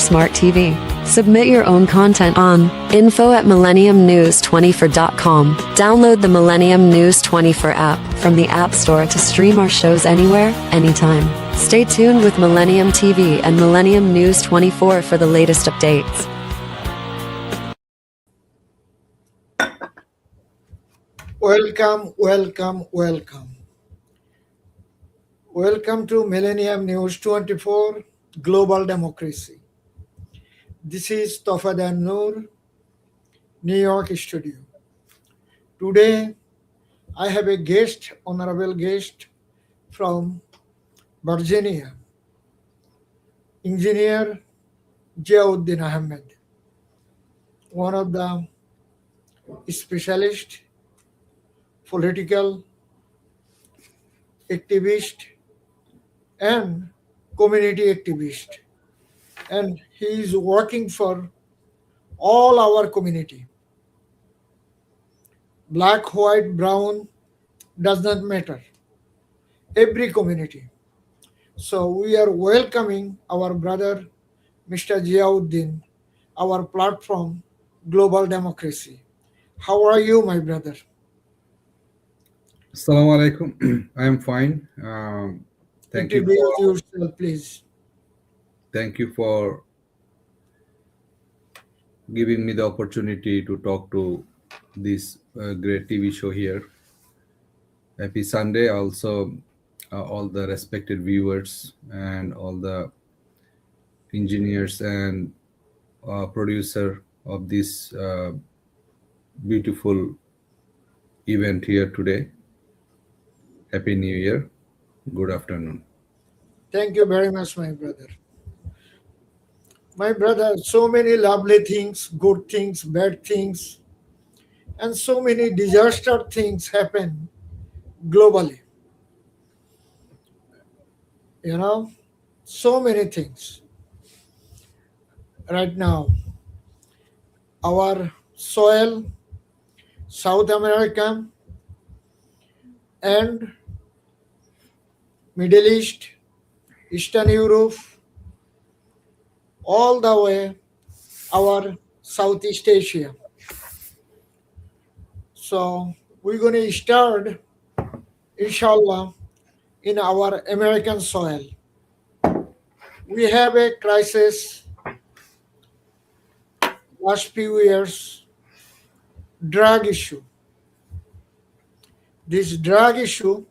smart TV. Submit your own content on info@millenniumnews24.com. Download the Millennium News 24 app from the App Store to stream our shows anywhere, anytime. Stay tuned with Millennium TV and Millennium News 24 for the latest updates. Welcome to Millennium News 24 Global Democracy. This is Tofader Noor, New York studio. Today, I have a guest, honorable guest from Virginia, Engineer ZIA AHAMED, one of the specialists, political activist and community activist, and he is working for all our community. Black, white, brown does not matter. Every community. So we are welcoming our brother, Mr. ZIA, our platform, Global Democracy. How are you, my brother? Assalamu alaikum. I am fine. Thank you. Introduce yourself, please. Thank you for giving me the opportunity to talk to this great TV show here. Happy Sunday. Also, all the respected viewers and all the engineers and producer of this beautiful event here today. Happy New Year. Good afternoon. Thank you very much, my brother. My brother, so many lovely things, good things, bad things, and so many disaster things happen globally. You know, so many things. Right now, our soil, South America, and Middle East, Eastern Europe, all the way our Southeast Asia. So we're going to start, inshallah, in our American soil. We have a crisis last few years, drug issue. This drug issue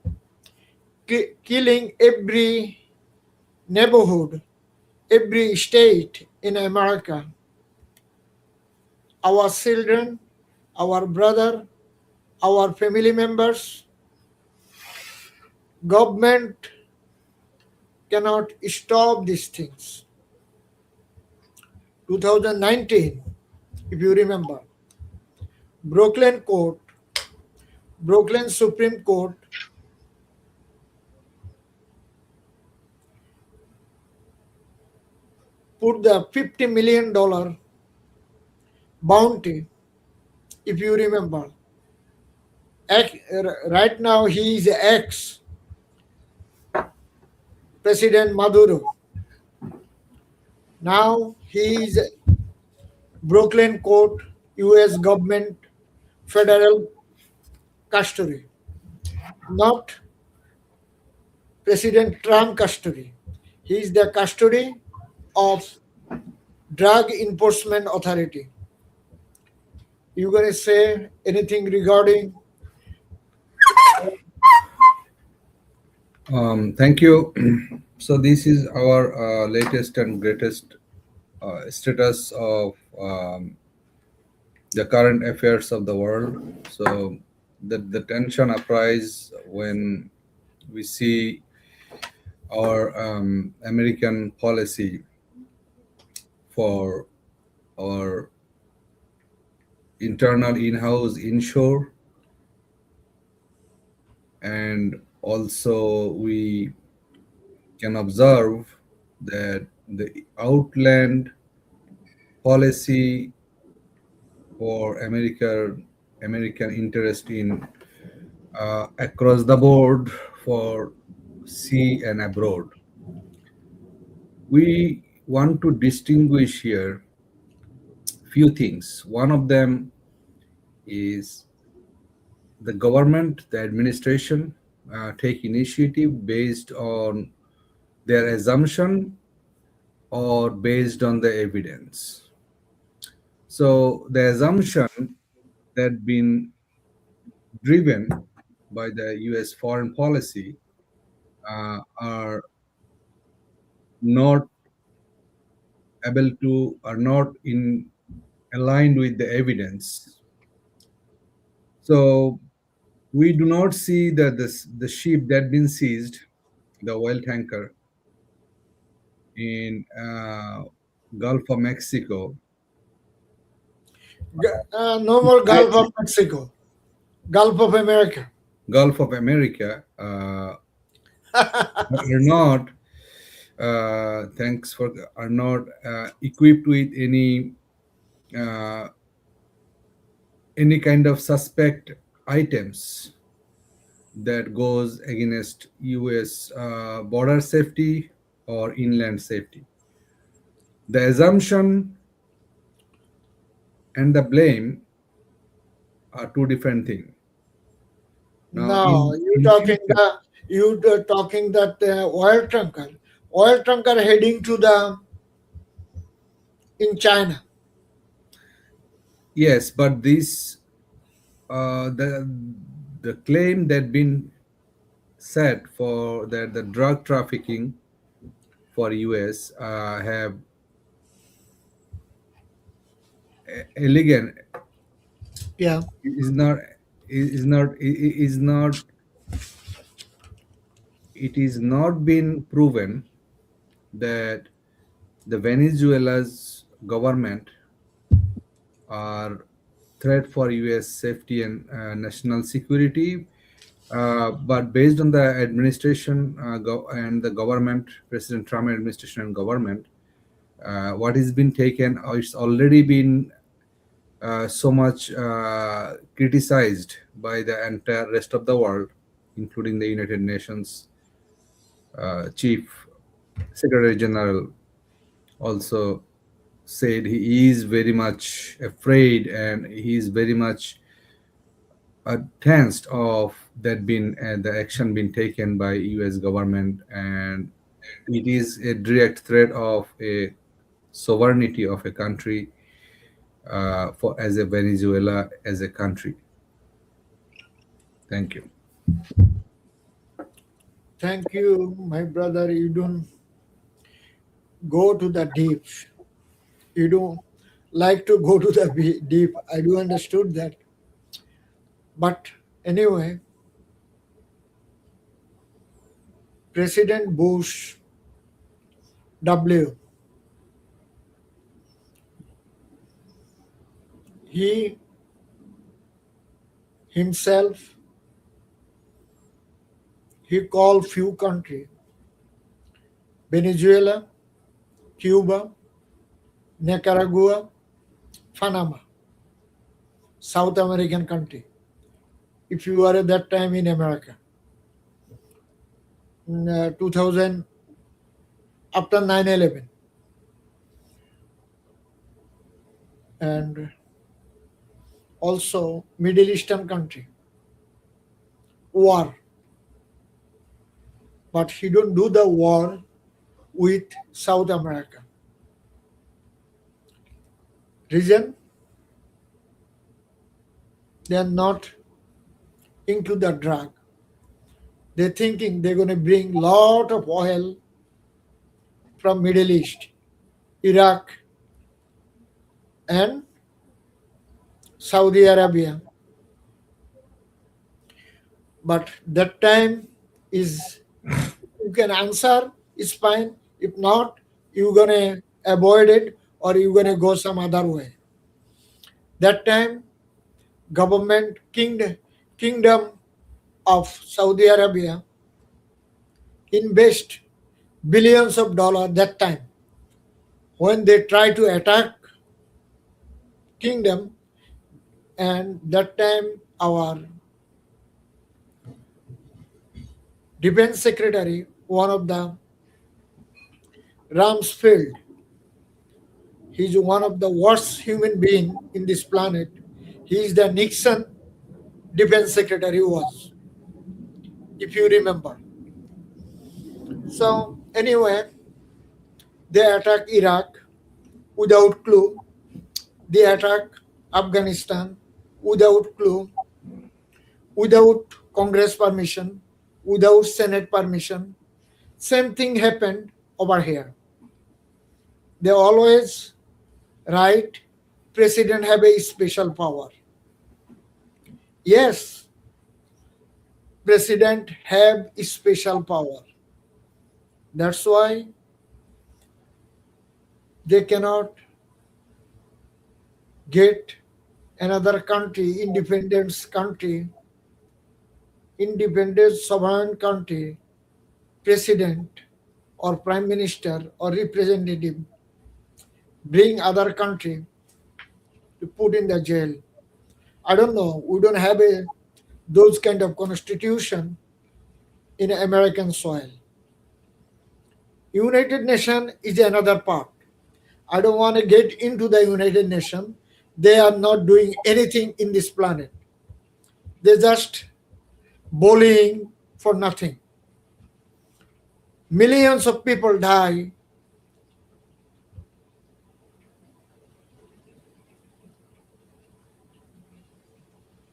killing every neighborhood, every state in America. Our children, our brother, our family members. Government cannot stop these things. 2019, if you remember, Brooklyn Supreme Court put the $50 million bounty, if you remember. Right now, he is ex-President Maduro. Now, he is Brooklyn Court, U.S. government, federal custody, not President Trump custody. He is the custody of Drug Enforcement Authority. You going to say anything regarding? Thank you. So this is our latest and greatest status of the current affairs of the world. So the tension arises when we see our American policy for our internal in-house inshore, and also we can observe that the outland policy for American interest in across the board for sea and abroad. We want to distinguish here few things. One of them is the government, the administration take initiative based on their assumption or based on the evidence. So the assumption that been driven by the U.S. foreign policy are not able to, are not in aligned with the evidence. So we do not see that the ship that been seized, the oil tanker in Gulf of Mexico, No more Gulf of Mexico, Gulf of America. Gulf of America, are not thanks for are not equipped with uh, any kind of suspect items that goes against U.S. Border safety or inland safety. The assumption and the blame are two different things. Now, No, in future, you talking that oil tanker heading to the in China. yes, but this the claim that been set for that the drug trafficking for US have elegant Yeah. is not is not it is not been proven that the Venezuela's government are threat for US safety and national security. But based on the administration and the government, President Trump administration and government, what has been taken, it's already been so much criticized by the entire rest of the world, including the United Nations Chief Secretary General also said he is very much afraid and he is very much tensed of that being the action being taken by U.S. government, and it is a direct threat of a sovereignty of a country for as a Venezuela as a country. Thank you. Thank you, my brother. You don't go to the deep. You don't like to go to the deep. I do understood that. But anyway, President Bush W. He himself he called few countries: Venezuela, Cuba, Nicaragua, Panama, South American country. If you were at that time in America, in 2000 after 9/11, and also Middle Eastern country war, but he don't do the war with South America. Reason, they are not into the drug. They're thinking they're going to bring lot of oil from Middle East, Iraq, and Saudi Arabia. But that time is, you can answer, it's fine. If not, you're gonna avoid it or you're gonna go some other way. That time, government kingdom of Saudi Arabia invest billions of dollars that time. When they try to attack kingdom, and that time our defense secretary, one of the Rumsfeld, He's one of the worst human being in this planet. He is the Nixon defense secretary was, if you remember. So anyway, they attack Iraq without clue. They attack Afghanistan without clue, without Congress permission, without Senate permission. Same thing happened over here. They always write president have a special power. Yes, president have a special power. That's why they cannot get another country, independent sovereign country, president or prime minister or representative, bring other country to put in the jail. I don't know. We don't have those kind of constitution in American soil. United Nation is another part. I don't want to get into the United Nation. They are not doing anything in this planet. They just bullying for nothing. Millions of people die.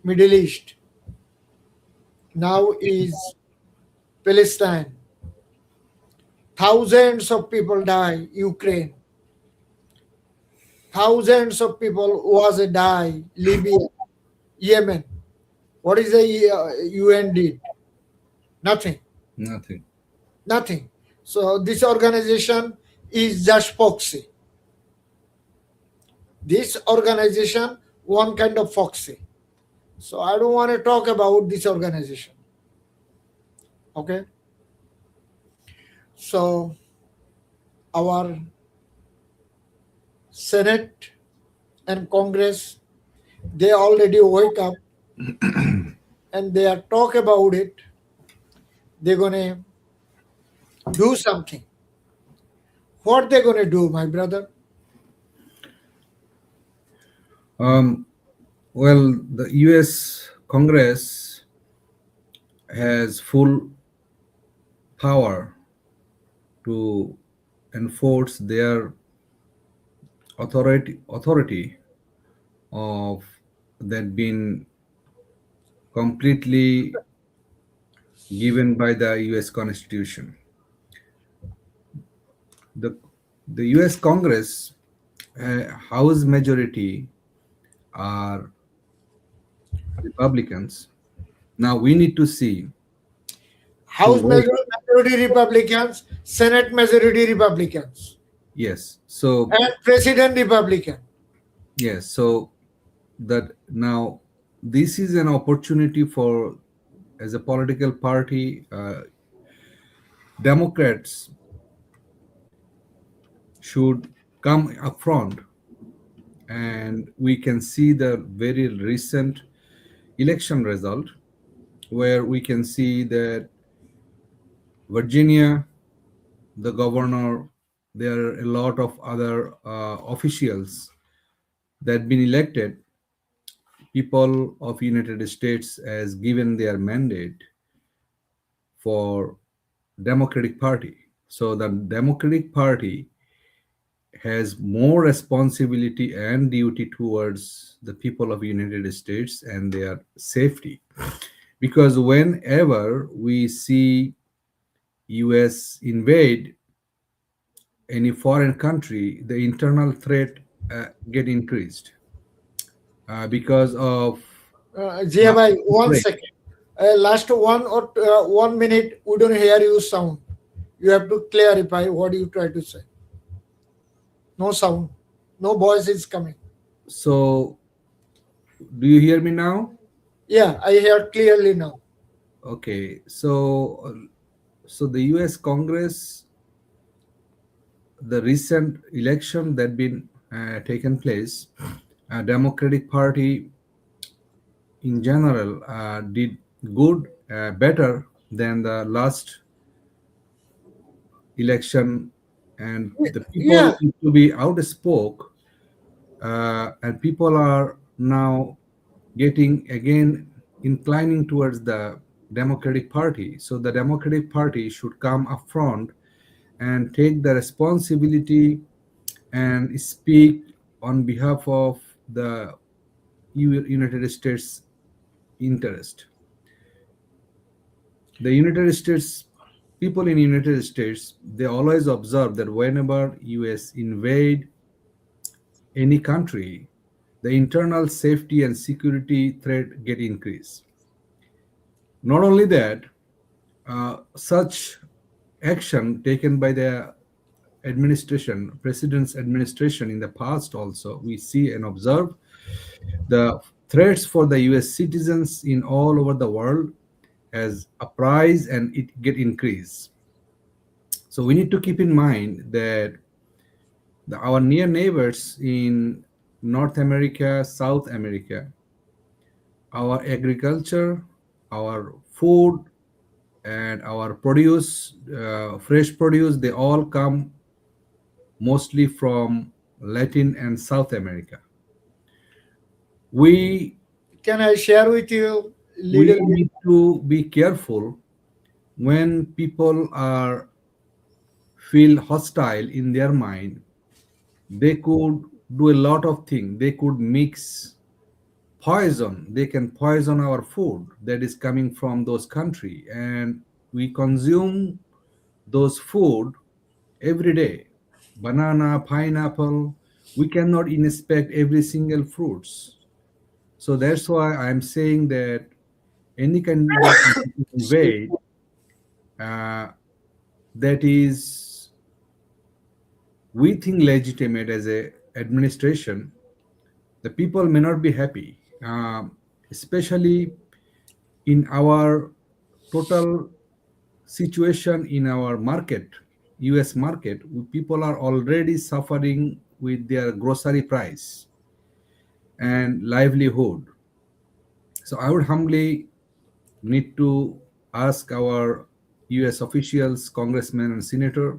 Middle East. Now is Palestine. Thousands of people die. Ukraine. Thousands of people was die. Libya. Yemen. What is the UN did? Nothing. Nothing. Nothing. So this organization is just foxy. This organization, one kind of foxy. So I don't want to talk about this organization. Okay. So our Senate and Congress, they already wake up and they are talk about it. They're gonna do something. What they're gonna do, my brother? Well, the US Congress has full power to enforce their authority of that been completely given by the US Constitution. The the US Congress House majority are Republicans. Now we need to see House who- majority Republicans, Senate majority Republicans, yes. So and President Republican. yes. So that now this is an opportunity for as a political party, Democrats should come up front, and we can see the very recent election result where we can see that Virginia, the governor, there are a lot of other officials that been elected. People of United States has given their mandate for Democratic Party. So the Democratic Party has more responsibility and duty towards the people of United States and their safety. Because whenever we see US invade any foreign country, the internal threat get increased because of Zia bhai, one Right. second. Last 1 minute, we don't hear you sound. You have to clarify what you try to say. No sound. No voice is coming. So do you hear me now? Yeah, I hear clearly now. Okay, so the US Congress, the recent election that been taken place, Democratic Party in general did good, better than the last election, and the people Yeah. need to be outspoke and people are now getting again inclining towards the Democratic Party. So the Democratic Party should come up front and take the responsibility and speak on behalf of the United States interest. The United States people in United States, they always observe that whenever US invade any country, the internal safety and security threat get increased. Not only that, such action taken by the administration, president's administration in the past also, we see and observe the threats for the US citizens in all over the world as a price and it get increased. So we need to keep in mind that our near neighbors in North America, South America, our agriculture, our food, and our produce, fresh produce, they all come mostly from Latin and South America. We Can I share with you we little bit? need to be careful when people are feel hostile in their mind. They could do a lot of things. They could mix poison. They can poison our food that is coming from those country, and we consume those food every day. Banana, pineapple. We cannot inspect every single fruits. So that's why I'm saying that any kind of invade that is we think legitimate as a administration, the people may not be happy, especially in our total situation in our market, US market. People are already suffering with their grocery price and livelihood. So I would humbly need to ask our US officials, congressmen and senator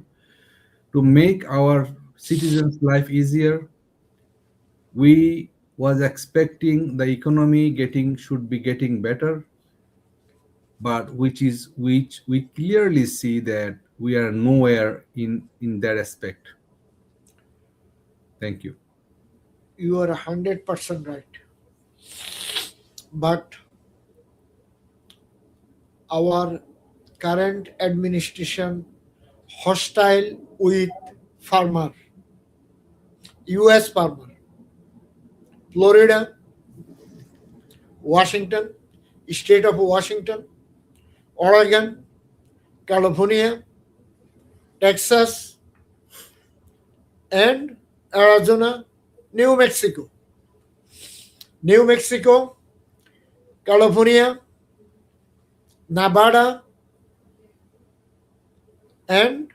to make our citizens' life easier. We was expecting the economy should be getting better, but which we clearly see that we are nowhere in that aspect. Thank you. You are 100% right. But our current administration hostile with farmer, US farmer, Florida, Washington, state of Washington, Oregon, California, Texas, and Arizona, New Mexico. New Mexico, California, Nevada, and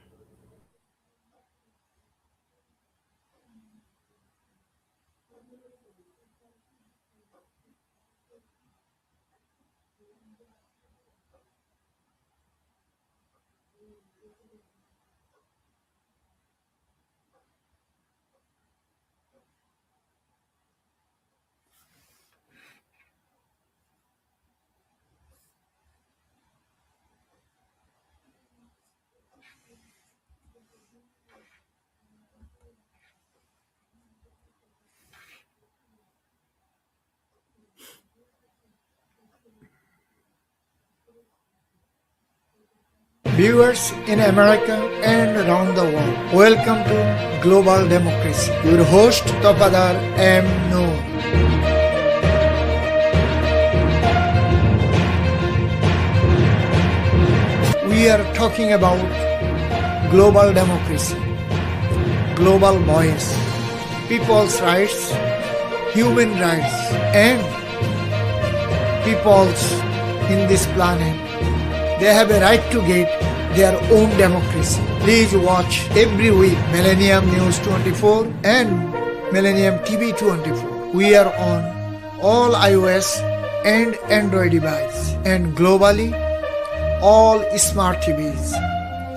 viewers in America and around the world. Welcome to Global Democracy. Your host, Tofader M. Noor. We are talking about global democracy, global voice, people's rights, human rights, and peoples in this planet. They have a right to get their own democracy. Please watch every week Millennium News 24 and Millennium TV 24. We are on all iOS and Android devices and globally all smart TVs,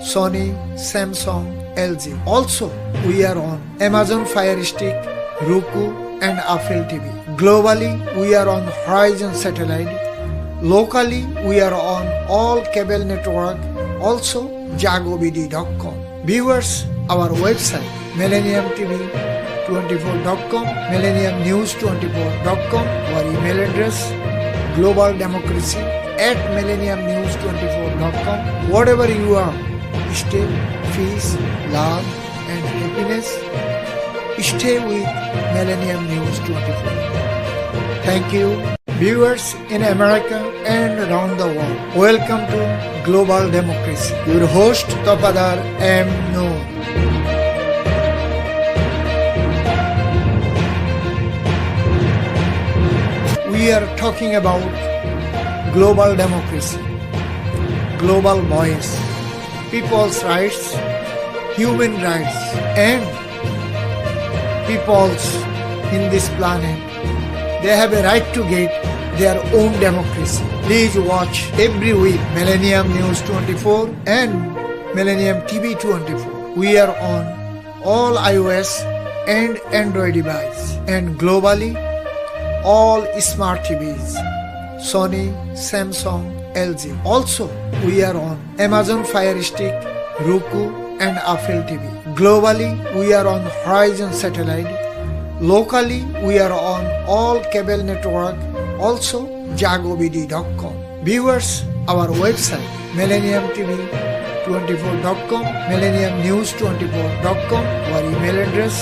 Sony, Samsung, LG. Also, we are on Amazon Fire Stick, Roku, and Affle TV. Globally, we are on Horizon Satellite. Locally, we are on all cable network, also jagobd.com. Viewers, our website millenniumtv24.com, millenniumnews24.com, our email address globaldemocracy@millenniumnews24.com. Whatever you are, stay, peace, love and happiness. Stay with Millennium News 24. Thank you. Viewers in America and around the world, welcome to Global Democracy. Your host Tofader M. Noor. We are talking about global democracy, global voice, people's rights, human rights, and peoples in this planet. They have a right to get their own democracy. Please watch every week Millennium News 24 and Millennium TV 24. We are on all iOS and Android devices and globally all smart TVs, Sony, Samsung, LG. Also, we are on Amazon Fire Stick, Roku and Affle TV. Globally, we are on Horizon Satellite. Locally, we are on all cable network, also jagobd.com. Viewers, our website millenniumtv24.com, millenniumnews24.com, our email address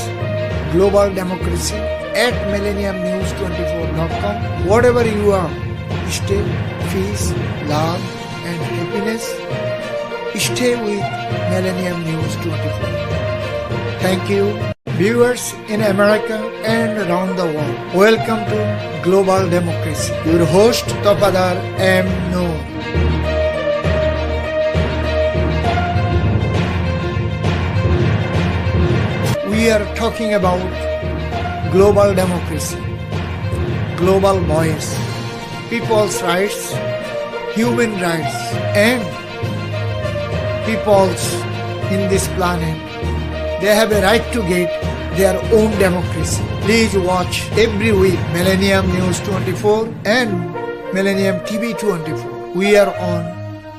globaldemocracy@millenniumnews24.com. Whatever you are, stay, peace, love and happiness. Stay with Millennium News 24. Thank you. Viewers in America and around the world, welcome to Global Democracy. Your host Tofader M. Noor. We are talking about global democracy, global voice, people's rights, human rights, and peoples in this planet. They have a right to get their own democracy. Please watch every week Millennium News 24 and Millennium TV 24. We are on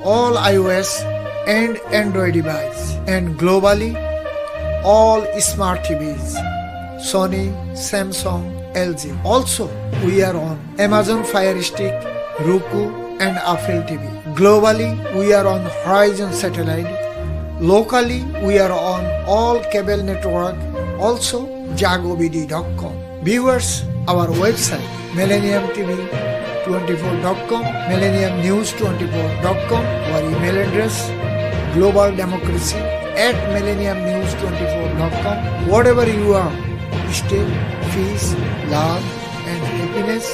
all iOS and Android devices and globally all smart TVs, Sony, Samsung, LG. Also, we are on Amazon Fire Stick, Roku and Affle TV. Globally, we are on Horizon Satellite. Locally, we are on all cable network, also jagobd.com. Viewers, our website millenniumtv24.com, millenniumnews24.com, our email address globaldemocracy@millenniumnews24.com. Whatever you are, stay, peace, love and happiness.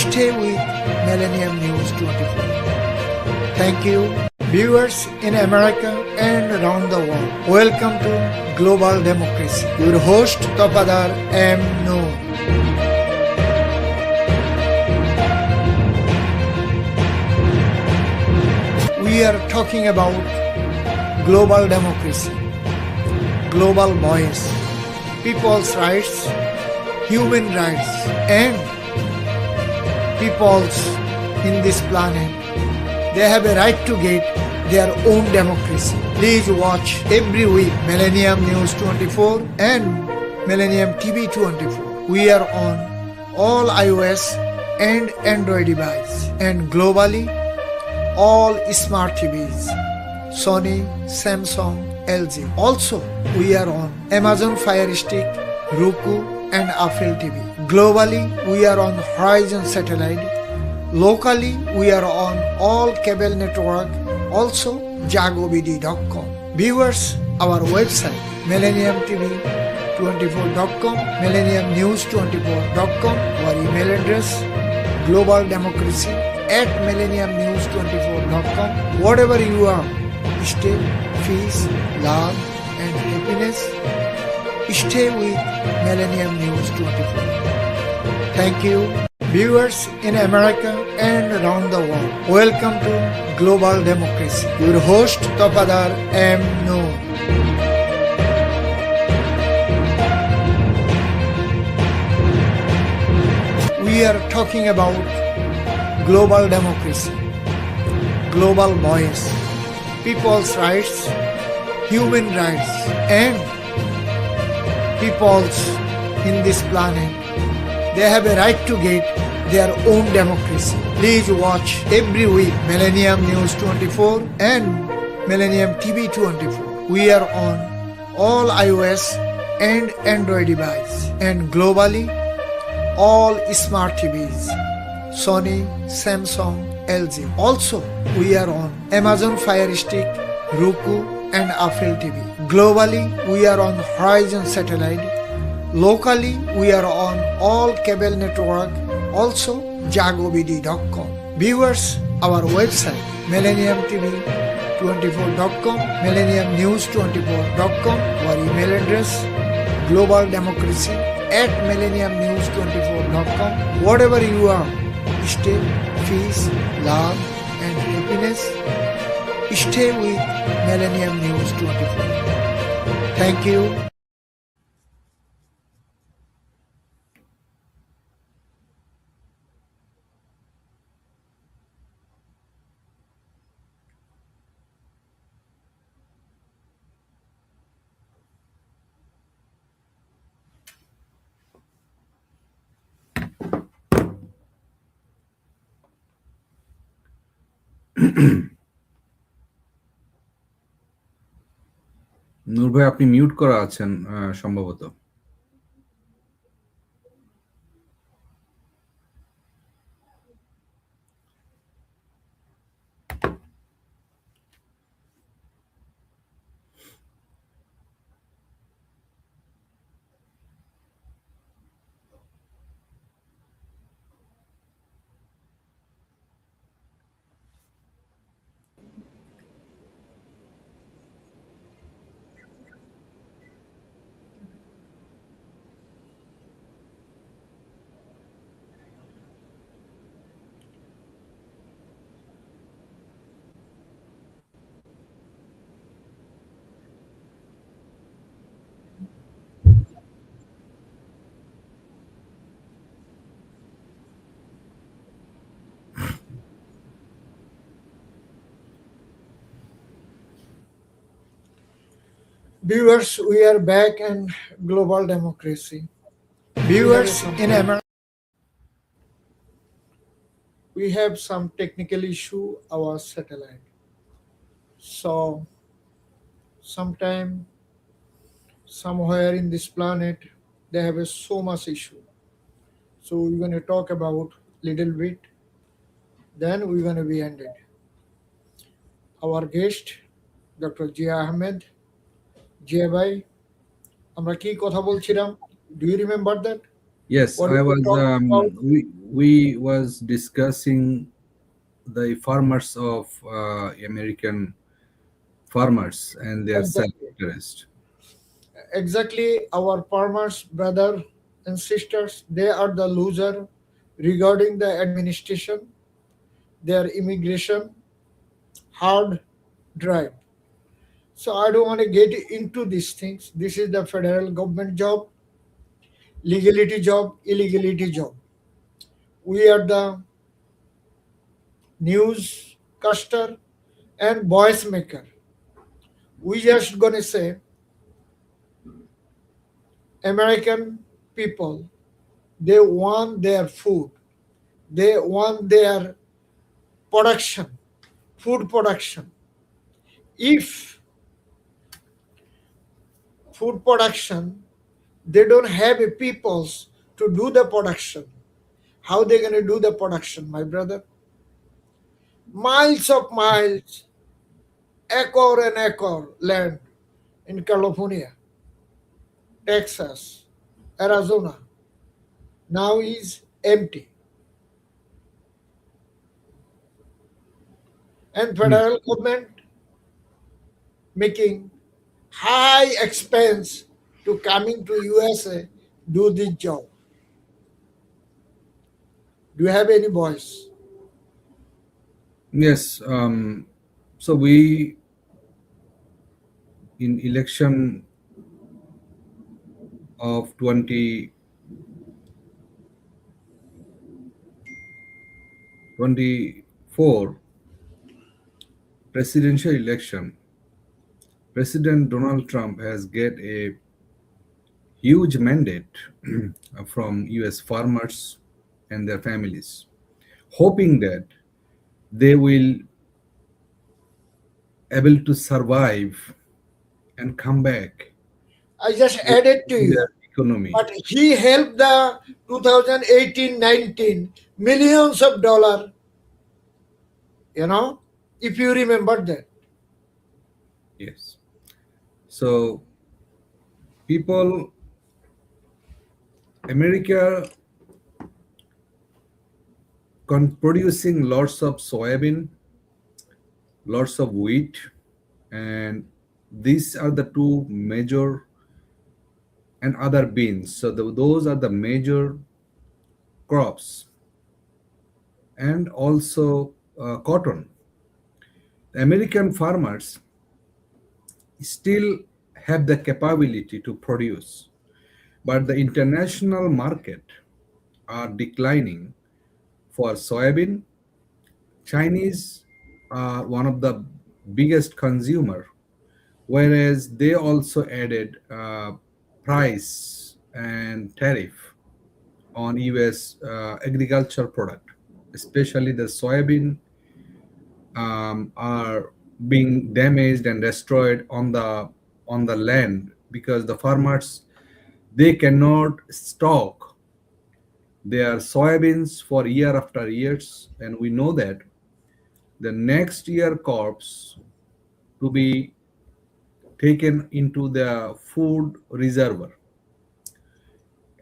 Stay with Millennium News 24. Thank you. Viewers in America and around the world, welcome to Global Democracy. Your host Tofader M. Noor. We are talking about global democracy, global voice, people's rights, human rights, and peoples in this planet. They have a right to get their own democracy. Please watch every week Millennium News 24 and Millennium TV 24. We are on all iOS and Android devices and globally all smart TVs, Sony, Samsung, LG. Also, we are on Amazon Fire Stick, Roku and Affle TV. Globally, we are on Horizon Satellite. Locally, we are on all cable network, also jagobd.com. Viewers, our website millenniumtv24.com, millenniumnews24.com, our email address globaldemocracy@millenniumnews24.com. Whatever you are, stay, peace, love and happiness. Stay with Millennium News 24. Thank you. Viewers in America and around the world, welcome to Global Democracy. Your host Tofader M. Noor. we are talking about global democracy, global voice, people's rights, human rights, and peoples in this planet. They have a right to get their own democracy. Please watch every week Millennium News 24 and Millennium TV 24. We are on all iOS and Android devices and globally all smart TVs, Sony, Samsung, LG. Also, we are on Amazon Fire Stick, Roku, and Apple TV. Globally, we are on Horizon Satellite. Locally, we are on all cable network, also jagobd.com. Viewers, our website, millenniumtv24.com, millenniumnews24.com, our email address, globaldemocracy@millenniumnews24.com. Whatever you are, stay, peace, love, and happiness. Stay with Millennium News 24. Thank you. নূর ভাই, আপনি mute করা আছেন সম্ভবত। Viewers, we are back in global democracy. Viewers in America, we have some technical issue our satellite. So sometime somewhere in this planet they have so much issue. So we're going to talk about little bit. Then we're going to be ended. Our guest, Dr. ZIA AHAMED. ZIA bhai, আমরা কি কথা বলছিলাম? Do you remember that? Yes, What I we was. talked about? We was discussing the farmers of American farmers and their Exactly. self-interest. Exactly, our farmers, brother and sisters, they are the loser regarding the administration, their immigration, hard drive. So I don't want to get into these things. This is the federal government job, legality job, illegality job. We are the newscaster and voice maker. We just gonna say American people, they want their food, they want their production, food production. If food production, they don't have a peoples to do the production, how they going to do the production, my brother? Miles of miles, acre and acre land in California, Texas, Arizona now is empty, and federal government making high expense to coming to USA do this job. Do you have any voice? Yes. So we in election of 20 24 presidential election, President Donald Trump has get a huge mandate from US farmers and their families, hoping that they will able to survive and come back I just with added to their you. economy. But he helped the 2018-19 millions of dollars, you know, if you remember that. Yes. So people, America producing lots of soybean, lots of wheat, and these are the two major and other beans. So those are the major crops, and also cotton. The American farmers still have the capability to produce, but the international market are declining for soybean. Chinese are one of the biggest consumer, whereas they also added price and tariff on US agriculture product, especially the soybean are being damaged and destroyed on the land because the farmers they cannot stock their soybeans for year after years, and we know that the next year crops to be taken into the food reservoir,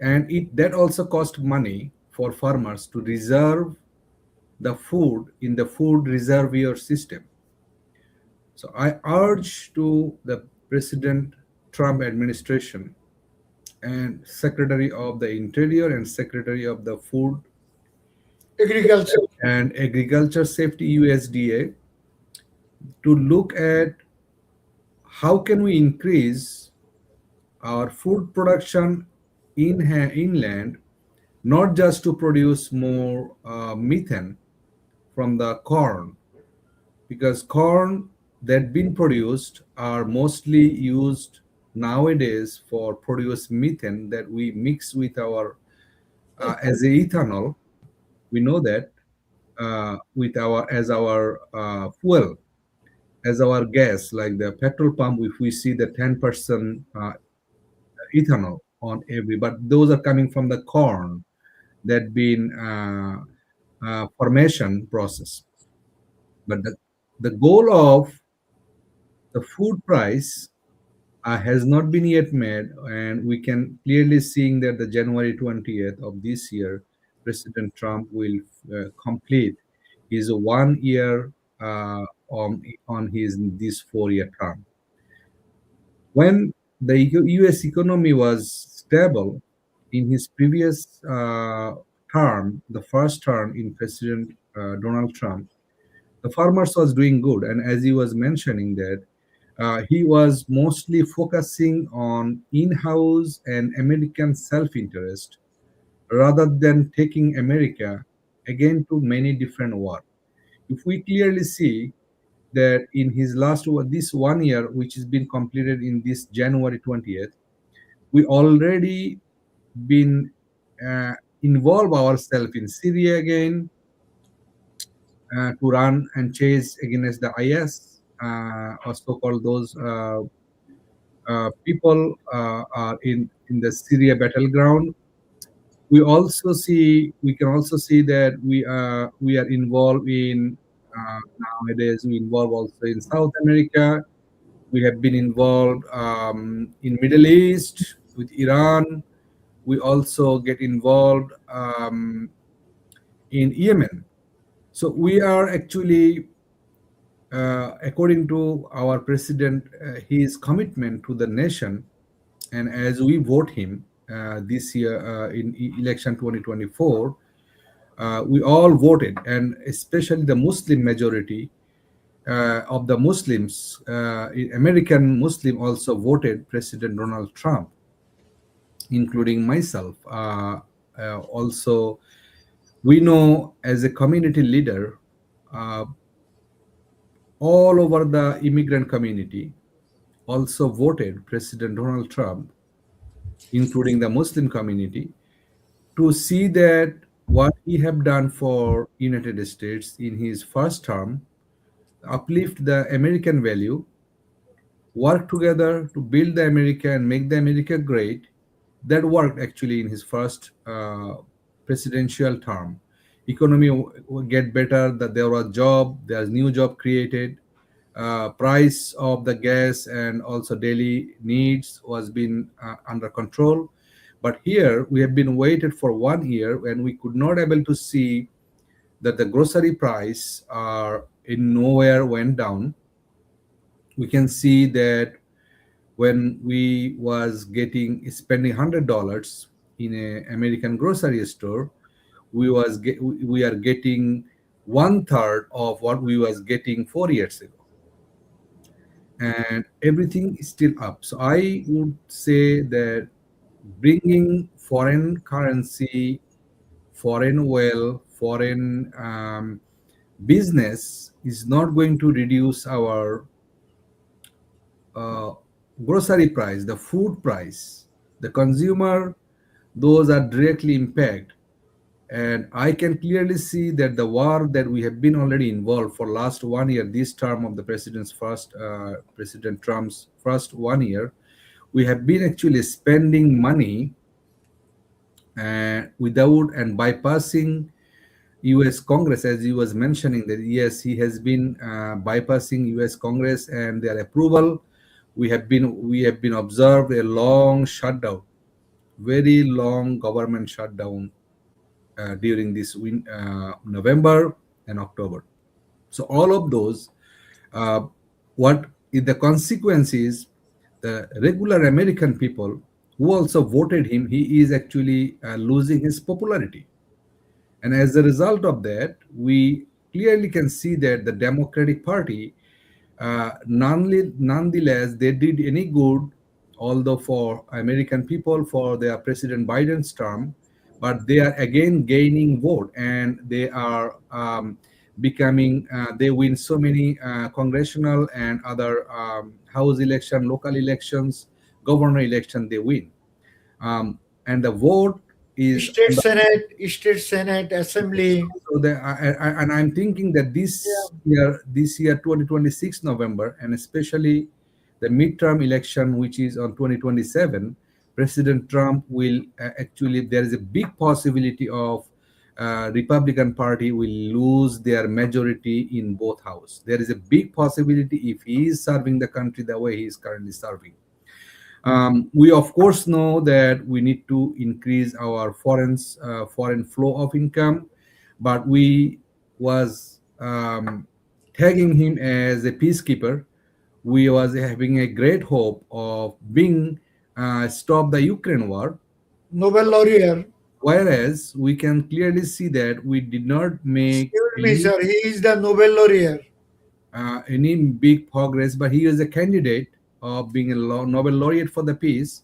and it that also cost money for farmers to reserve the food in the food reservoir system. So I urge to the President Trump administration and Secretary of the Interior and Secretary of the Food Agriculture. and Agriculture Safety USDA to look at how can we increase our food production inland, not just to produce more methane from the corn, because corn that been produced are mostly used nowadays for produce methane that we mix with our as a ethanol. We know that with our as our fuel, as our gas, like the petrol pump, if we see the 10% ethanol on every, but those are coming from the corn that been formation process. But the goal of the food price has not been yet made, and we can clearly seeing that the January 20th of this year, President Trump will complete his 1 year on his this 4 year term. When the U.S. economy was stable in his previous term, the first term in President Donald Trump, the farmers was doing good, and as he was mentioning that he was mostly focusing on in-house and American self-interest rather than taking America again to many different war. If we clearly see that in his this 1 year, which has been completed in this January 20th, we already been involve ourselves in Syria again, to run and chase against the IS, or so-called those people are in the Syria battleground. We can also see that we are involved in nowadays. We involve also in South America. We have been involved in Middle East with Iran. We also get involved in Yemen. So we are actually, according to our president, his commitment to the nation, and as we vote him this year in election 2024, we all voted, and especially the Muslim majority of the Muslims, American Muslim, also voted President Donald Trump, including myself. Also, We know as a community leader, uh, all over the immigrant community also voted President Donald Trump, including the Muslim community, to see that what he have done for United States in his first term, uplift the American value, work together to build the America and make the America great. That worked actually in his first presidential term. Economy will get better. That there was job, there's new job created. Price of the gas and also daily needs was been under control. But here we have been waited for 1 year and we could not able to see that the grocery price are in nowhere went down. We can see that when we was getting spending $100 in a American grocery store, we are getting one third of what we was getting 4 years ago, and everything is still up. So I would say that bringing foreign currency, foreign oil, foreign business is not going to reduce our uh, grocery price, the food price, the consumer, those are directly impact. And I can clearly see that the war that we have been already involved for last 1 year, this term of the president's first, President Trump's first 1 year, we have been actually spending money without and bypassing U.S. Congress, as he was mentioning that yes, he has been bypassing U.S. Congress and their approval. We have been observed a long shutdown, very long government shutdown during this November and October. So all of those, uh, what is the consequences? The regular American people who also voted him, he is actually losing his popularity. And as a result of that, we clearly can see that the Democratic Party, nonetheless, they did any good, although for American people, for their President Biden's term, but they are again gaining vote and they are becoming, they win so many congressional and other house election, local elections, governor election, they win. And the vote is on the. State Senate, Assembly. So and I'm thinking that Yeah. this year 2026 November, and especially the midterm election, which is on 2027, President Trump will actually, there is a big possibility of Republican Party will lose their majority in both house. There is a big possibility if he is serving the country the way he is currently serving. We of course know that we need to increase our foreign flow of income, but we was tagging him as a peacekeeper. We was having a great hope of being stop the Ukraine war, Nobel laureate. whereas we can clearly see that we did not make Excuse me, sir. He is the Nobel laureate. any big progress. But he is a candidate of being a Nobel laureate for the peace.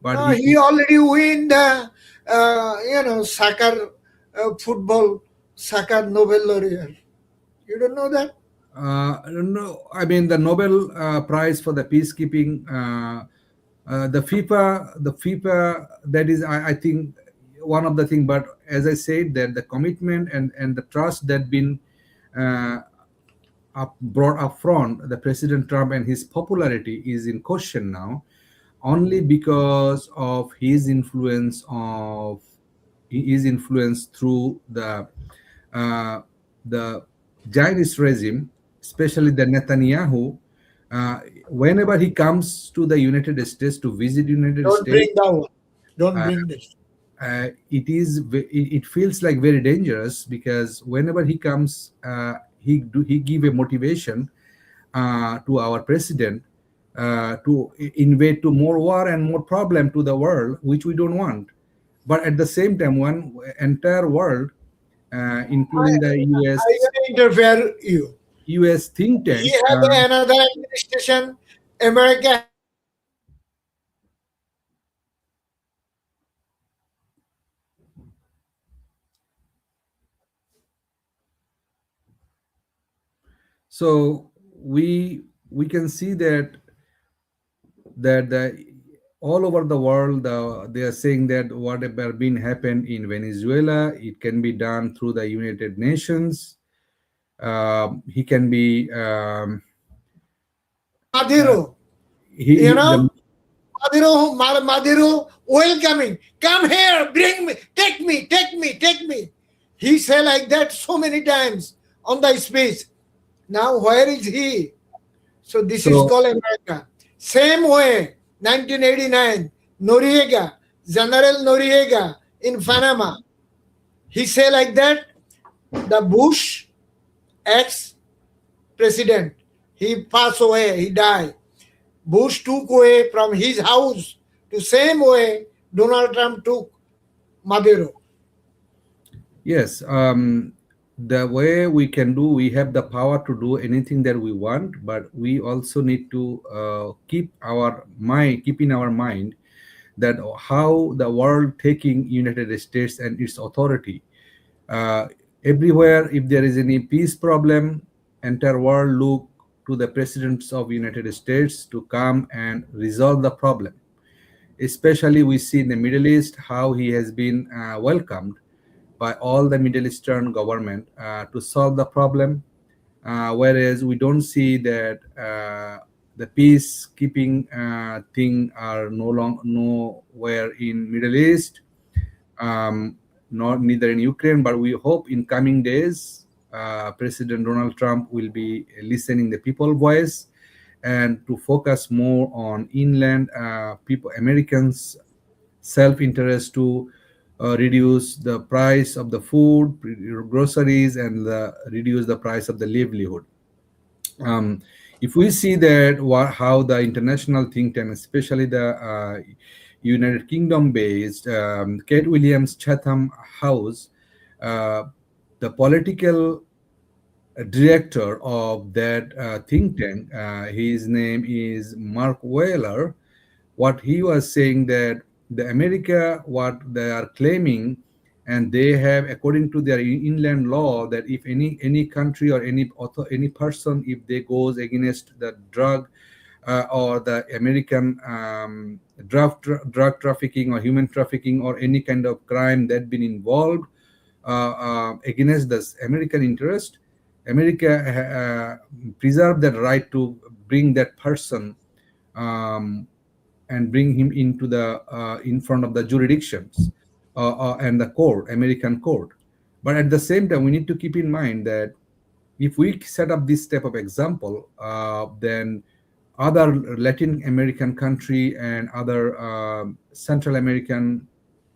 But No, he he already win the soccer, football, soccer Nobel laureate. You don't know that? no, I mean the Nobel Prize for the peacekeeping, the FIFA, that is, I think, one of the thing. But as I said, that the commitment and the trust that been uh, brought up front, the President Trump and his popularity is in question now, only because of his influence through uh, the Zionist regime, especially the Netanyahu. Uh, Whenever he comes to the United States to visit United Don't States, bring that one. Don't uh, bring this. it feels like very dangerous because whenever he comes, he give a motivation to our president to invade to more war and more problem to the world, which we don't want. But at the same time, one entire world, including the I gonna interfere you. US think He tank, have another administration. America have another administration. He have another administration. So we can see that all over the world, they are saying that whatever been happened in Venezuela, it can be done through the United Nations. He can be uh, Maduro, he you know, the Maduro welcoming. Come here, bring me, take me, take me, take me. He said like that so many times on the speech. Now where is he? So this is so called America. Same way, 1989, Noriega, General Noriega in Panama. He say like that, the Bush ex-president, he passed away, he died. Bush took away from his house to same way Donald Trump took Maduro. yes, the way we can do, we have the power to do anything that we want, but we also need to keep in our mind that how the world taking United States and its authority. Uh, Everywhere, if there is any peace problem, entire world look to the presidents of United States to come and resolve the problem. Especially, we see in the Middle East how he has been welcomed by all the Middle Eastern government to solve the problem. Whereas we don't see that the peacekeeping thing are nowhere in Middle East, not neither in Ukraine. But we hope in coming days, President Donald Trump will be listening the people voice and to focus more on inland people, Americans' self-interest to reduce the price of the food, groceries, and reduce the price of the livelihood. Um, if we see that how the international think tank, especially the United Kingdom-based Kate Williams Chatham House, uh, the political director of that think tank, his name is Mark Wheeler. What he was saying that the America, what they are claiming, and they have, according to their inland law, that if any country or any person, if they goes against the drug or the American drug trafficking or human trafficking or any kind of crime that been involved against the American interest, America preserve that right to bring that person um, and bring him into the in front of the jurisdictions and the court, American court. But at the same time, we need to keep in mind that if we set up this type of example, then other Latin American country and other Central American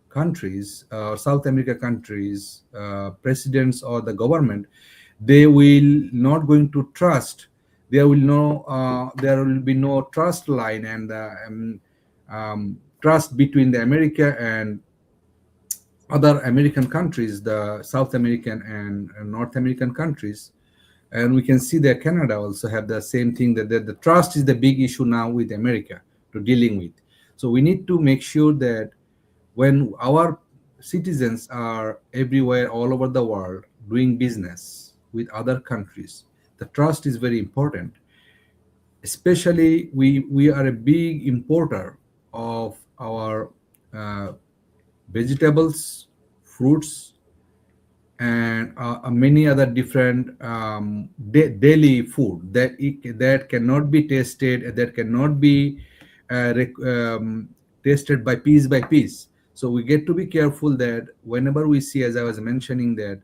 countries, South America countries, presidents or the government, they will not going to trust. There will be no trust line and trust between the America and other American countries, the South American and North American countries. And we can see that Canada also have the same thing, that the trust is the big issue now with America to dealing with. So we need to make sure that when our citizens are everywhere all over the world doing business with other countries, the trust is very important. Especially we are a big importer of our uh, vegetables, fruits, and many other different daily food that cannot be tasted, that cannot be tasted by piece. So we get to be careful that whenever we see, as I was mentioning, that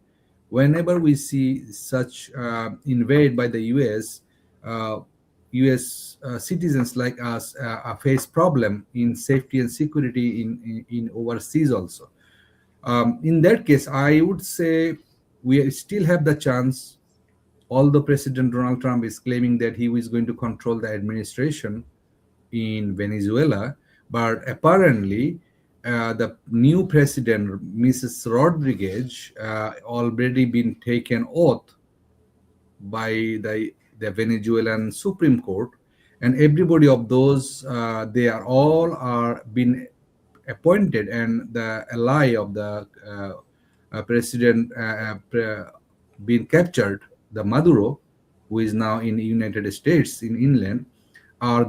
whenever we see such invade by the US, uh, US citizens like us face problem in safety and security in overseas also. In that case, I would say we still have the chance, although President Donald Trump is claiming that he is going to control the administration in Venezuela, but apparently the new president, Mrs. Rodriguez, already been taken oath by the Venezuelan Supreme Court, and everybody of those they are all are been appointed and the ally of the president being captured, the Maduro. who is now in United States in England,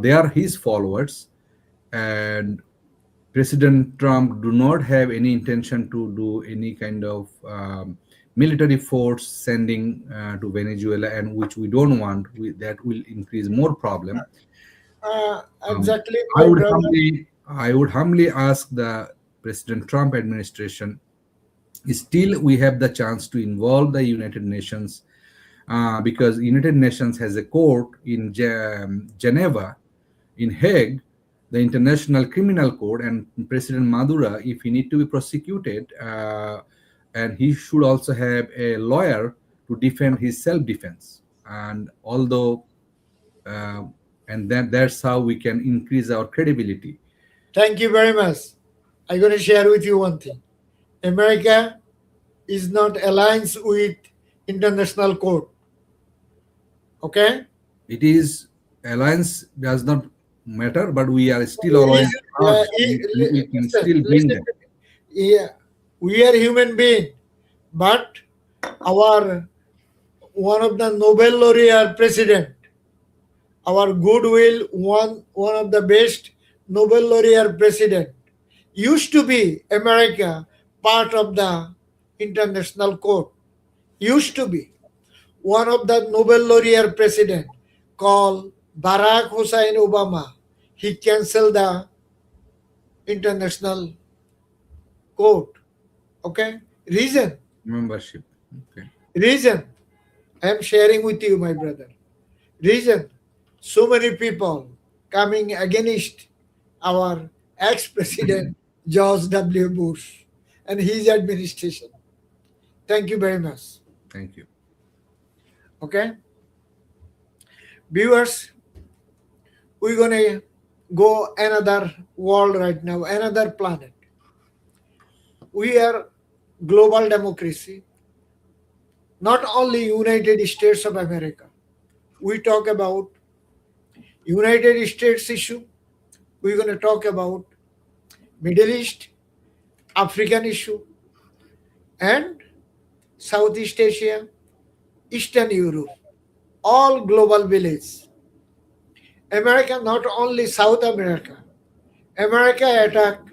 they are his followers, and President Trump do not have any intention to do any kind of military force sending to Venezuela, and which we don't want. That will increase more problem. Exactly, I my would brother. humbly ask the President Trump administration. Still, we have the chance to involve the United Nations, because United Nations has a court in Geneva, in Hague, the International Criminal Court, and President Maduro, if he need to be prosecuted, and he should also have a lawyer to defend his self-defense. And although, uh, and that's how we can increase our credibility. Thank you very much. I'm going to share with you one thing. America is not aligned with international court. Okay? It is alliance does not matter, but we are still alliance. Listen, We can listen, still bring listen them. to me. Yeah, we are human being, but our one of the Nobel laureate president, our goodwill, one of the best Nobel laureate president, used to be America part of the international court. Used to be one of the Nobel laureate president called Barack Hussein Obama. He canceled the international court. Okay, Membership. Okay. reason I am sharing with you, my brother. Reason so many people coming against our ex-president George W. Bush and his administration. Thank you very much. Thank you. Okay, viewers, we're gonna go another world right now, another planet. We are global democracy, not only United States of America. We talk about United States issue. We're going to talk about Middle East, African issue, and Southeast Asia, Eastern Europe, all global village. America, not only South America. America attacked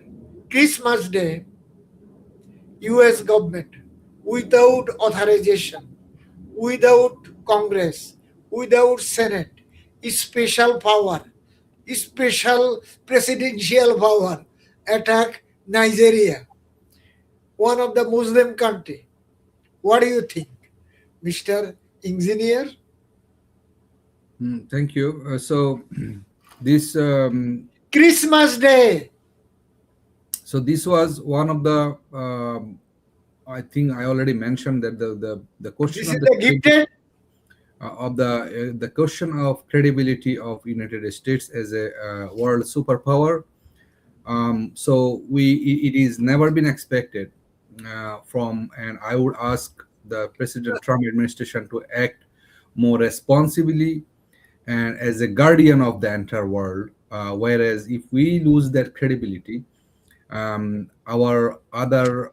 Christmas Day, US government, without authorization, without Congress, without Senate, special power, special presidential power, attack Nigeria, one of the Muslim country. What do you think, Mr. Engineer? Thank you. So this Christmas Day. so this was one of the I think I already mentioned that the question This of is the gifted. the question of credibility of United States as a world superpower. So it is never been expected from, and I would ask the President Trump administration to act more responsibly and as a guardian of the entire world. Whereas if we lose that credibility, our other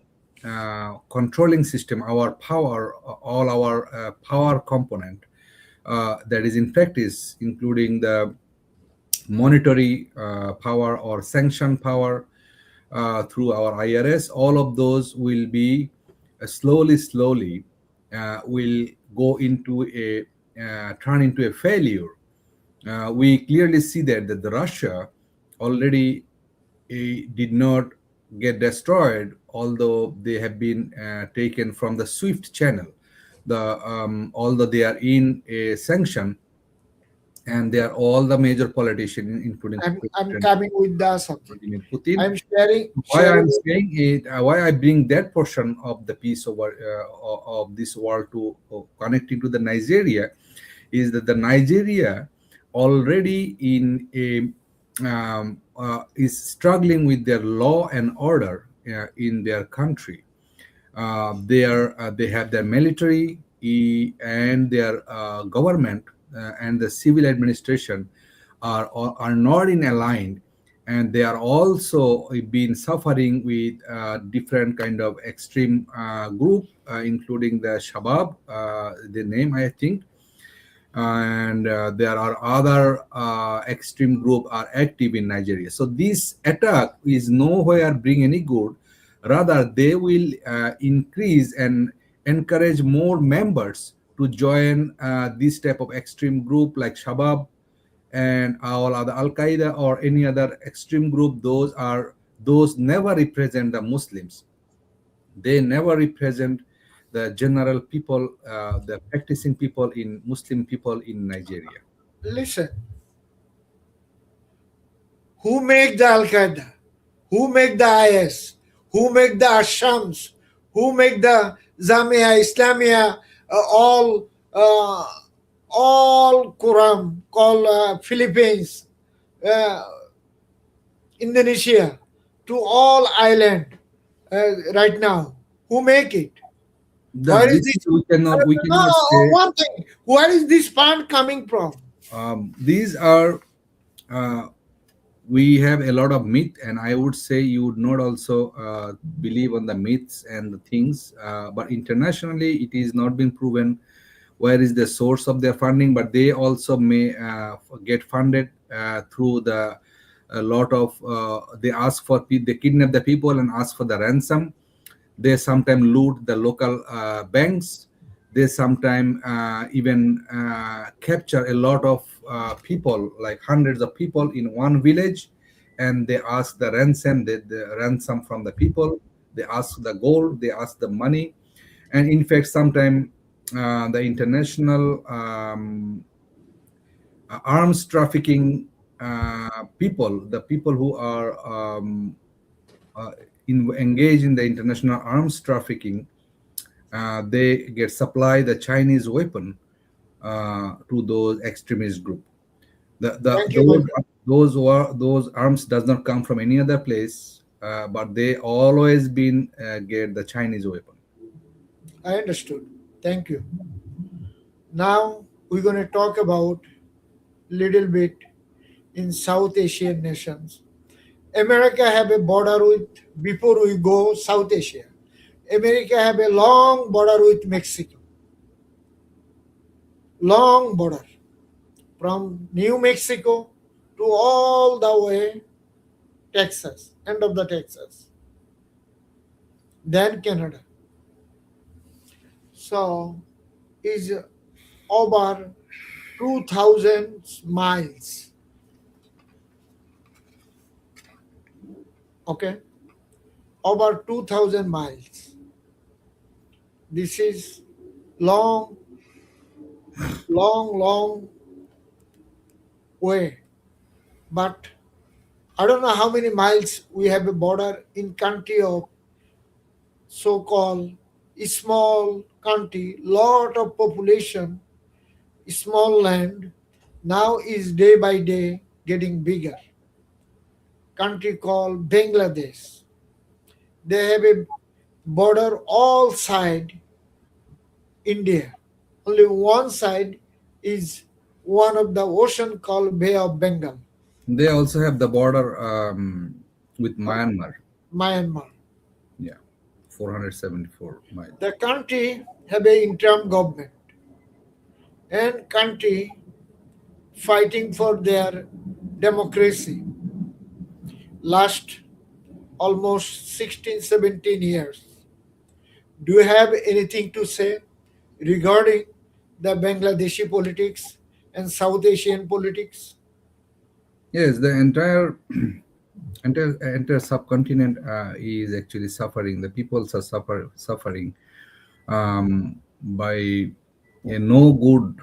controlling system, our power, all our power component that is in practice, including the monetary power or sanction power through our IRS, all of those will be slowly will go into a turn into a failure. We clearly see that the Russia already did not get destroyed, although they have been taken from the SWIFT channel. Although they are in a sanction, and they are all the major politicians, including I'm coming with the subject. Vladimir Putin. I'm sharing. Why I'm sharing saying it, why I bring that portion of the piece over of this world to connecting to the Nigeria, is that the Nigeria already in a is struggling with their law and order in their country. They have their military and their government and the civil administration are not in aligned, and they are also been suffering with different kind of extreme group, including the Shabab, the name I think, and there are other extreme group are active in Nigeria. So this attack is nowhere bring any good. Rather, they will increase and encourage more members to join this type of extreme group like Shabab and all other Al Qaeda or any other extreme group. Those never represent the Muslims. They never represent the general people, the practicing people in Muslim people in Nigeria. Listen, who make the Al Qaeda? Who make the IS? Who make the Ashams? Who make the Zamia, Islamia, uh, all Quran, call Philippines, uh, Indonesia, to all island right now? Who make it? Where is This this? we cannot No, say. one thing. Where is this fund coming from? These are uh, we have a lot of myth, and I would say you would not also believe on the myths and the things, but internationally it is not been proven where is the source of their funding, but they also may get funded through the a lot of they ask for they kidnap the people and ask for the ransom. They sometimes loot the local banks. They sometimes even capture a lot of people, like hundreds of people in one village, and they ask the ransom, the ransom from the people. They ask the gold, they ask the money, and in fact, sometimes the international arms trafficking people, the people who are uh, engaged in the international arms trafficking, they get supply the Chinese weapon to those extremist group. The Thank you, my friend. those arms does not come from any other place, but they always been get the Chinese weapon. I understood. Thank you. Now we're going to talk about little bit in South Asian nations. America have a border with, before we go South Asia, America have a long border with Mexico. Long border from New Mexico to all the way Texas, end of the Texas, then Canada. So is over 2000 miles. Okay, over 2000 miles. This is long, long way. But I don't know how many miles we have a border in country of so-called small country, lot of population, small land, now is day by day getting bigger. Country called Bangladesh. They have a border all side India. Only one side is one of the ocean called Bay of Bengal, They also have the border with uh, Myanmar. Myanmar. Yeah, 474 miles. The country have a interim government and country fighting for their democracy last almost 16, 17 years. Do you have anything to say regarding the Bangladeshi politics and South Asian politics? Yes, the entire subcontinent is actually suffering. The peoples are suffering by no good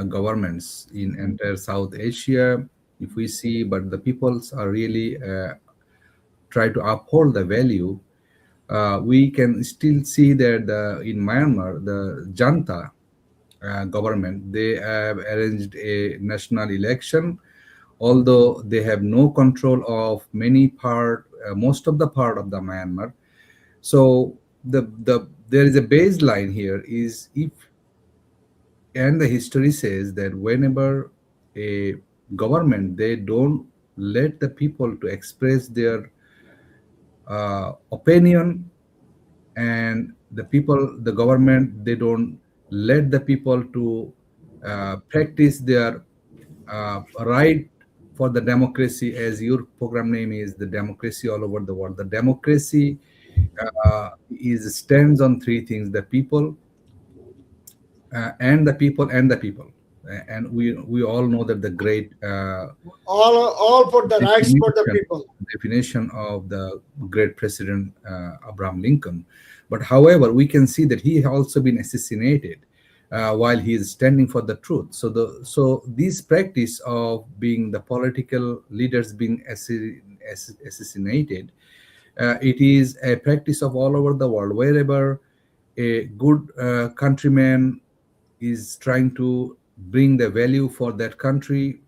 governments in entire South Asia. If we see, but the peoples are really try to uphold the value. We can still see that in Myanmar, the junta government, they have arranged a national election, although they have no control of most of the part of the Myanmar. So there is a baseline here is if, and the history says that whenever a government they don't let the people to express their opinion, and the government they don't let the people to practice their right for the democracy, as your program name is the democracy all over the world. The democracy is stands on three things: the people, and the people, and the people. And we all know that the great All for the rights for the definition people. definition of the great president Abraham Lincoln. But however, we can see that he has also been assassinated while he is standing for the truth. So this practice of being the political leaders being assassinated, it is a practice of all over the world. Wherever a good countryman is trying to bring the value for that country,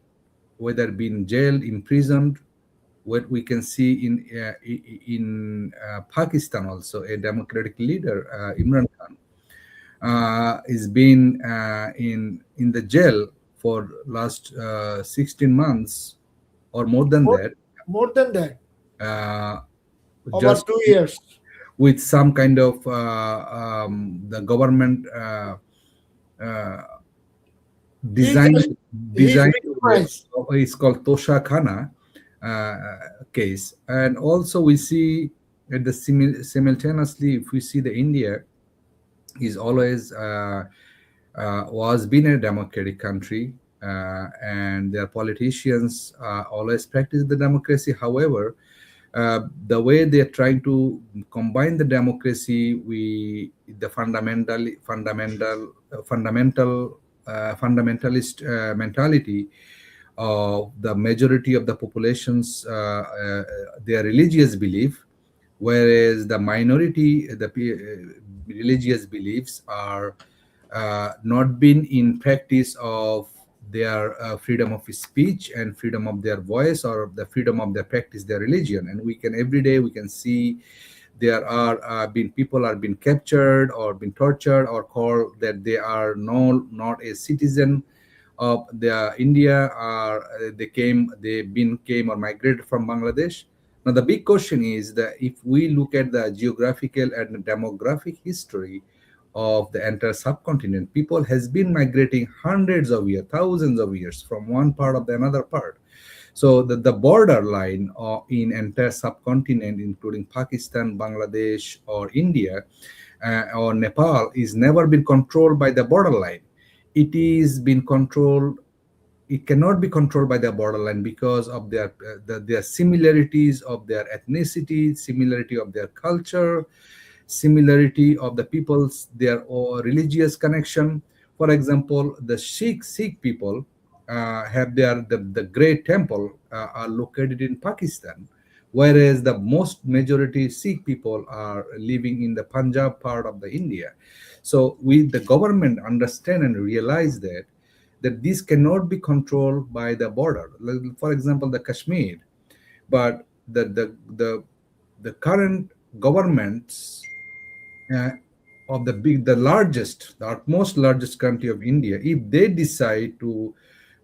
whether being jailed, imprisoned. What we can see in Pakistan also, a democratic leader, Imran Khan, is been in the jail for last 16 months or more than More, that, more than that, uh, over just 2 years. with some kind of the government uh, He design just he's design victimized. is called Tosha Khana case. And also we see at the simultaneously, if we see the India is always was been a democratic country, and their politicians always practice the democracy. However, the way they're trying to combine the democracy with the fundamentalist mentality of the majority of the populations, their religious belief, whereas the minority, religious beliefs are not been in practice of their freedom of speech and freedom of their voice, or the freedom of their practice their religion. And we can every day we can see there are been people are being captured or been tortured or called that they are no not a citizen of the India, or they came or migrated from Bangladesh. Now the big question is that if we look at the geographical and demographic history of the entire subcontinent, people has been migrating hundreds of years, thousands of years from one part of the another part. So the border line in entire subcontinent, including Pakistan, Bangladesh, or India, or Nepal, is never been controlled by the borderline. It is been controlled. It cannot be controlled by the borderline because of their similarities of their ethnicity, similarity of their culture, similarity of the people's their religious connection. For example, the Sikh people have the great temple are located in Pakistan, whereas the most majority Sikh people are living in the Punjab part of the India. So we the government understand and realize that this cannot be controlled by the border. Like, for example, the Kashmir, but the current governments uh, of the largest, the utmost largest country of India, if they decide to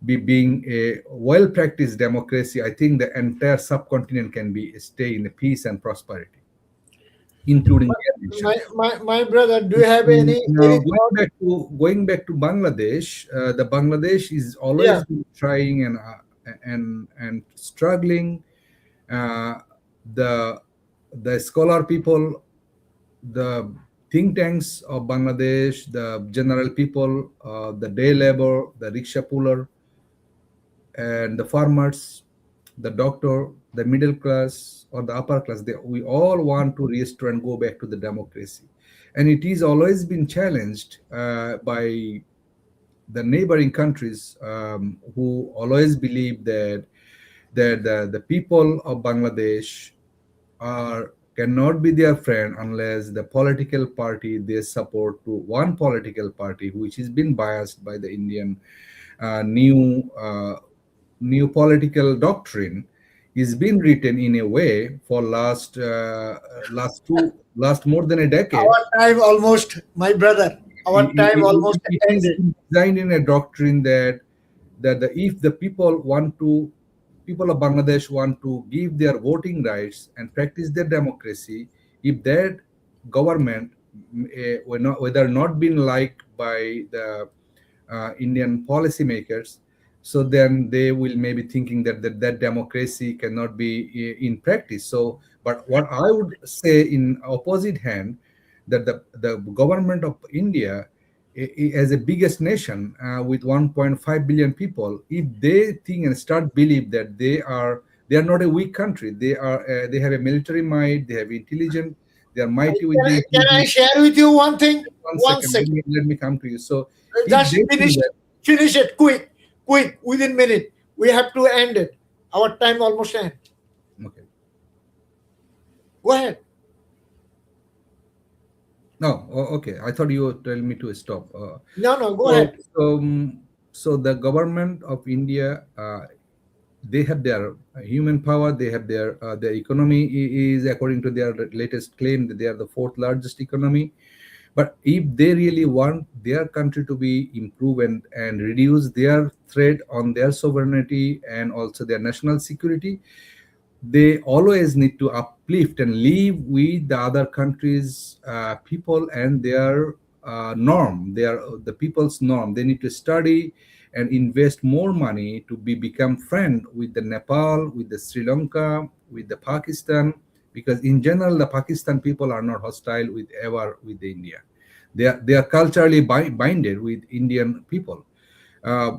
be being a well-practiced democracy, I think the entire subcontinent can be stay in peace and prosperity, including their nation. My brother, do you have Now, any thought? going back to Bangladesh, the Bangladesh is Yeah, always been trying and struggling. Uh, the scholar people, the think tanks of Bangladesh, the general people, the day labor, the rickshaw puller, and the farmers, the doctor, the middle class or the upper class, we all want to restore and go back to the democracy. And it is always been challenged by the neighboring countries, who always believe that the people of Bangladesh are cannot be their friend unless the political party they support to one political party which has been biased by the Indian uh, new uh, new political doctrine is being written in a way for last more than a decade. our time almost, my brother. Our time almost It is ended. designed in a doctrine that if the people of Bangladesh want to give their voting rights and practice their democracy, if that government whether not been liked by the Indian policymakers. So then they will maybe thinking that democracy cannot be in practice. So, but what I would say in opposite hand, that the government of India, as a biggest nation with 1.5 billion people, if they think and start believe that they are not a weak country, they have a military might, they have intelligent, they are mighty with the Can I intelligence. share with you one thing? One One second, second. let me come to you. So if Just they think that, finish it quick, within minute. We have to end it. Our time almost end. okay, Go ahead. no, okay, I thought you were telling me to stop. No, go So, ahead. so the government of India, they have their human power, they have their economy is, according to their latest claim, that they are the fourth largest economy. But if they really want their country to be improved and reduce their threat on their sovereignty and also their national security, they always need to uplift and live with the other countries people and their norm, their the people's norm. They need to study and invest more money to become friend with the Nepal, with the Sri Lanka, with the Pakistan, because in general the Pakistan people are not hostile with ever with the India. They are culturally binded with Indian people. uh,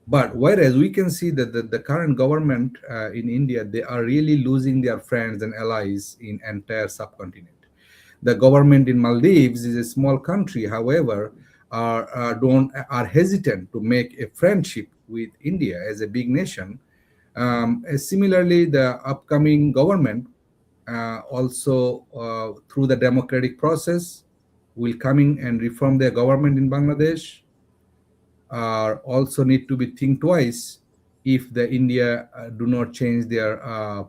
but whereas we can see that the current government in India, they are really losing their friends and allies in entire subcontinent. The government in Maldives is a small country, however, are hesitant to make a friendship with India as a big nation. Similarly, the upcoming government also through the democratic process will coming and reform their government in Bangladesh, also need to be think twice if the India do not change their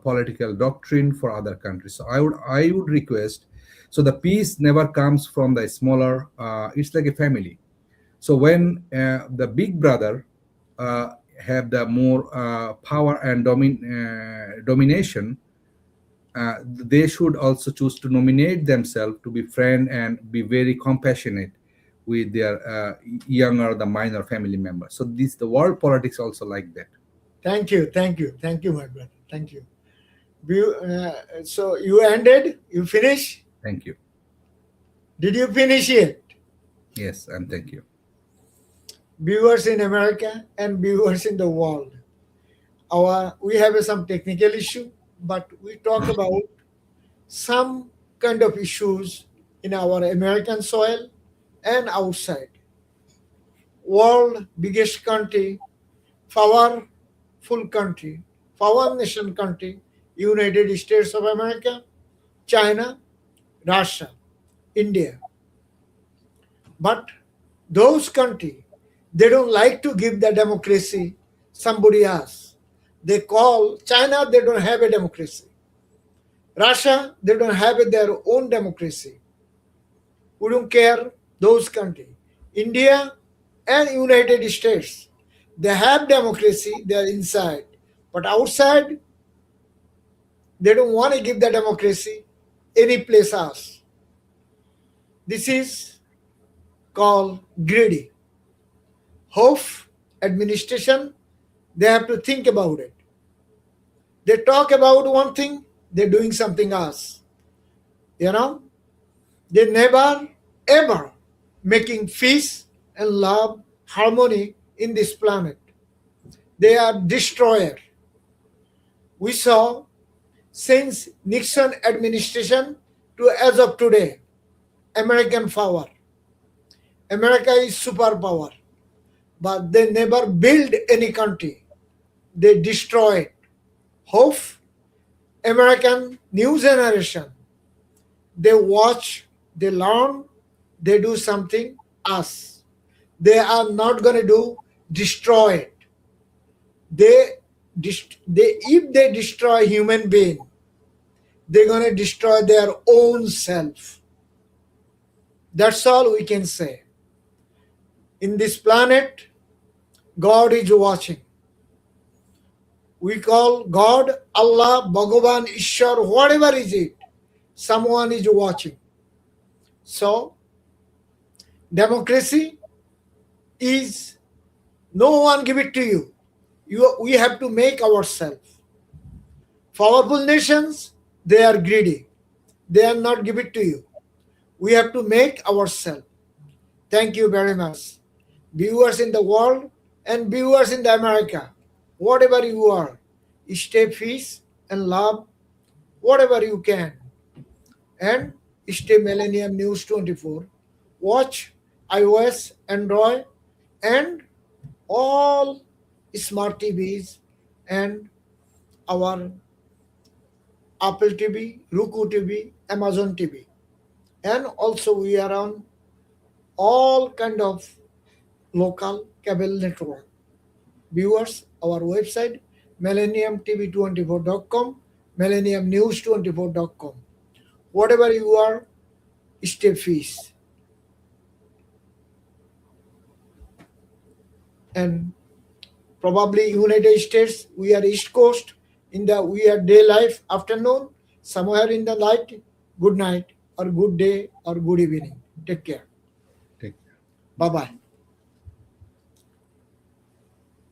political doctrine for other countries. So I would request. So the peace never comes from the smaller. It's like a family. So when the big brother have the more power and domination, they should also choose to nominate themselves to be friend and be very compassionate with their younger, the minor family members. So this the world politics also like that. Thank you, my brother. Thank you. So you ended. You finish. Thank you. Did you finish it? Yes, and thank you. Viewers in America and viewers in the world. We have some technical issue, but we talk about some kind of issues in our American soil and outside. World biggest country, powerful country, power nation country, United States of America, China, Russia, India. But those countries, they don't like to give the democracy somebody else. They call China, they don't have a democracy. Russia, they don't have their own democracy. We don't care those countries. India and United States, they have democracy, they are inside. But outside, they don't want to give the democracy any place else. This is called greedy. Hope administration, they have to think about it. They talk about one thing, they're doing something else. You know, they never ever making peace and love, harmony in this planet. They are destroyer. We saw since Nixon administration to as of today, American power. America is superpower, but they never build any country. They destroy it. Hope American new generation, they watch, they learn, they do something else. They are not going to do destroy it. If they destroy human being, they're going to destroy their own self. That's all we can say. In this planet, God is watching. We call God, Allah, Bhagavan, Ishwar, whatever is it. Someone is watching. So, democracy is No one give it to you. We have to make ourselves. Powerful nations, they are greedy. They are not give it to you. We have to make ourselves. Thank you very much. Viewers in the world and viewers in the America, whatever you are, stay peace and love whatever you can. And stay Millennium News 24. Watch iOS, Android, and all smart TVs and our Apple TV, Roku TV, Amazon TV. And also we are on all kind of local cable network. Viewers, our website millenniumtv24.com, millenniumnews24.com. Whatever you are, stay peace. And probably United States, we are East Coast, in the we are day life afternoon, somewhere in the night, good night or good day or good evening. Take care. Take Bye bye.